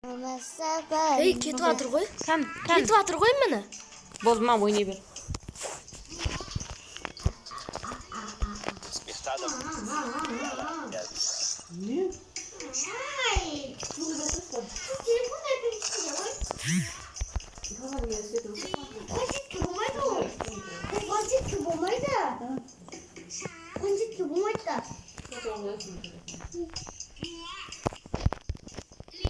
Эй, кит ватргүй? Кит ватргүй мэнэ? Болмам ойнай бер. Не?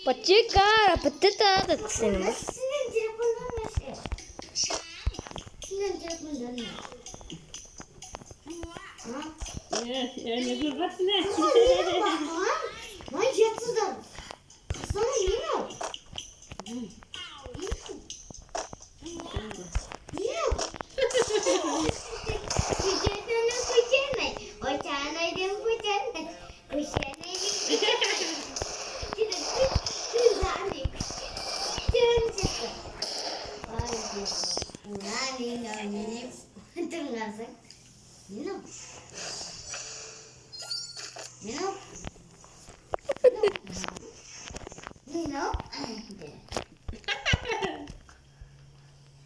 Почекай, апетита да синема. Я не дурацкая. Май отсюда. Касана ел.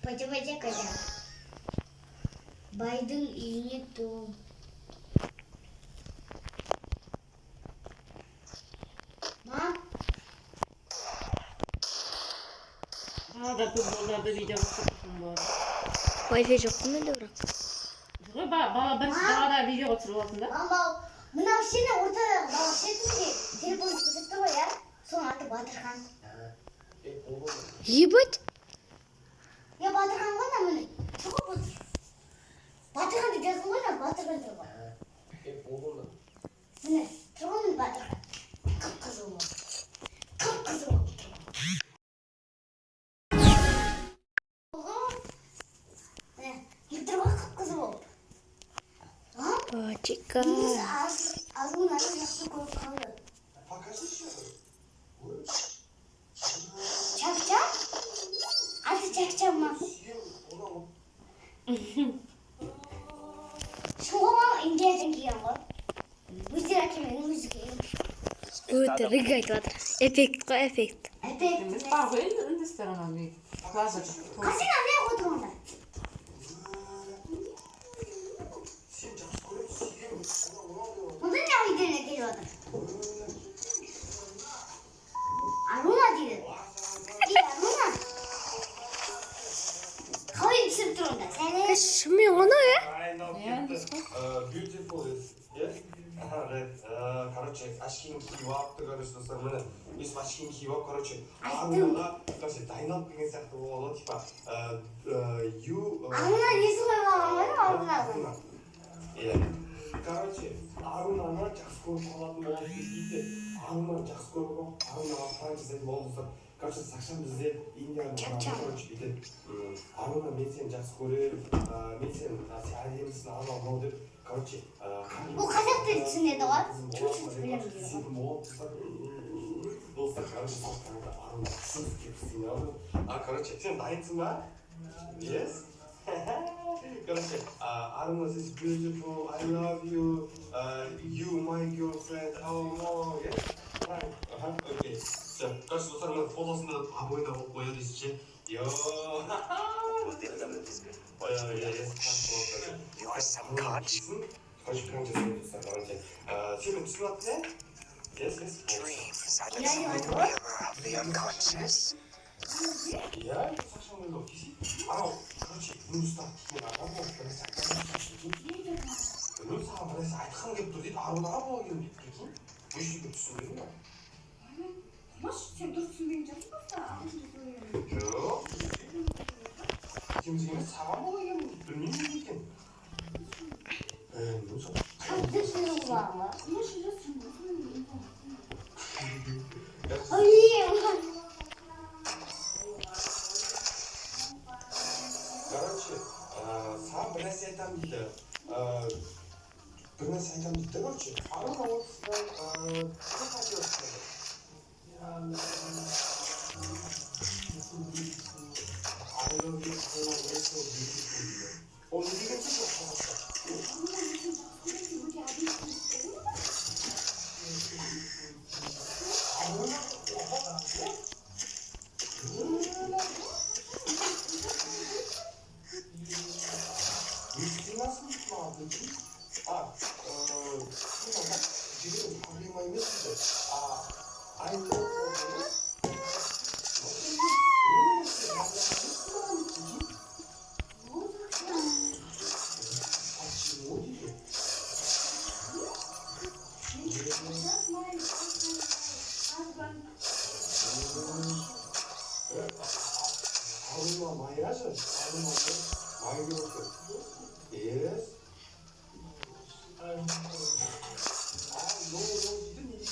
Baca-baca kaca. Biden ini tuh. Mom? Да тут было видео var. Wi-Fi жоқ қой менде бірақ. Жоқ, бағана видео түсіріп алсын да. Мама, мынау сені ортадағы бала сетінде телефон көрсетіп тұр ғой, иә? Соның аты Батырхан. Ебать. Я Батырхан ғой, міне. Шығып отыр. Батырхан деп жаздың ғой, Батырхан тұр ғой. Міне, тұр ғой міне Батырхан. Қып-қызыл бол. Қып-қызыл бол. Міне, тұр ғой қып-қызыл бол. Почекай. Азуын аты жақсы көріп қалды. Чак-чак? Аты чак-чак ма? Шуға Индиядан келген ғой. Өздері әкеменің өзі келген. Өте рыг айтып жатыр. Эффект қой, эффект. Әпет. Бар ғой енді сторона бей. Плаза жоқ. Қасен аңдай отырғанда. Мұнда не үйден әкеліп отыр? Аруна дейді. Аруна. Қалай түсіп тұр онда? Шымен оны, е? Beautiful is, yes? Короче, ашкин киіп короче, достар, міне, өз ашкин киіп, короче, Арунаға, короче, дайнап деген сияқты болады, типа, Аруна несі қойған ғой, Аруна? Короче, Арунаны жақсы көріп қалатын болады дейді. Арунаны жақсы көріп, Арунаға франчайз айтып болды. Короче, сақшам бізде Индияның короче бүйтеді. Аруна, мен сені жақсы көремін, мен сені әдемісің, анау деп. Короче, Бұл қазақ тілі түсінеді ғой. Чуть-чуть білемін дейді. Достар, короче, сақтаңызда Аруна сіз кепсің. Короче, сен дайынсың ба? Yes? Короче, Aruna says beautiful, I love you, you my girlfriend, oh no, yes? Right, okay. So, короче, достар, мен фотосында обойда болып қояды дейсіз, Yo. You are some coach. Dreams are the silent mirror of the unconscious. Я Саша мой киси. Короче, нужно айтқан келіп тұр дейді, Арунаға бола келіп кеткен. Өшіге түсінбедің ба? Маш, сен дұрыс түсінбеген жоқсың ба? Жоқ. Сен бізге саған бола келіп білмеймін екен. Қандай түсінуі бар ма? Короче, саған бір нәрсе айтамын дейді. Bir нәрсе айтамын дейді, короче. Аруна отсыдан, көп айтып Onu bir geçecek 아줌마 많이 하셔. 아줌마 많이 배웠어. Yes. 너 무슨 일이야?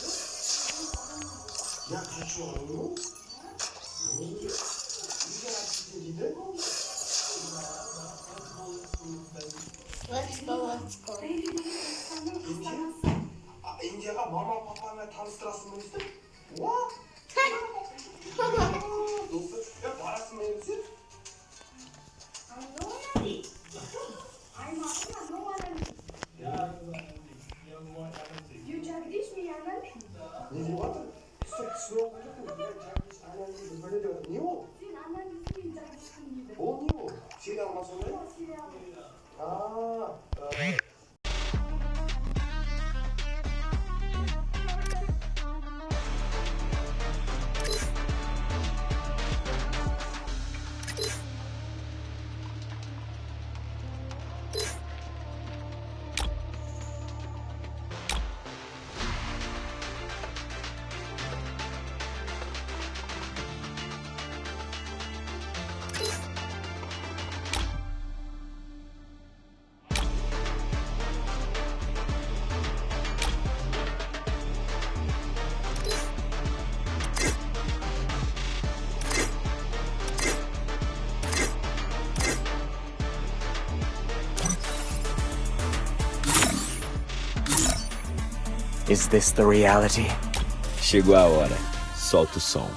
야, 같이 와요? 이게 같이 일인데? Let's go. 인디아가 마마 파파나 tanıştırasın işte. What? Dostum, ya parası mevzi? Ne diyor adam? Sınav olacak mı? Anneannemiz böyle diyordu. Niye o? O niye o? Şeyle almaz onu ya? Is this the reality? Chegou a hora. Solta o som.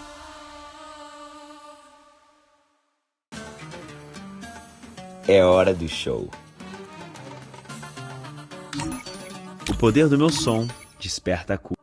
É hora do show. O poder do meu som desperta a cura.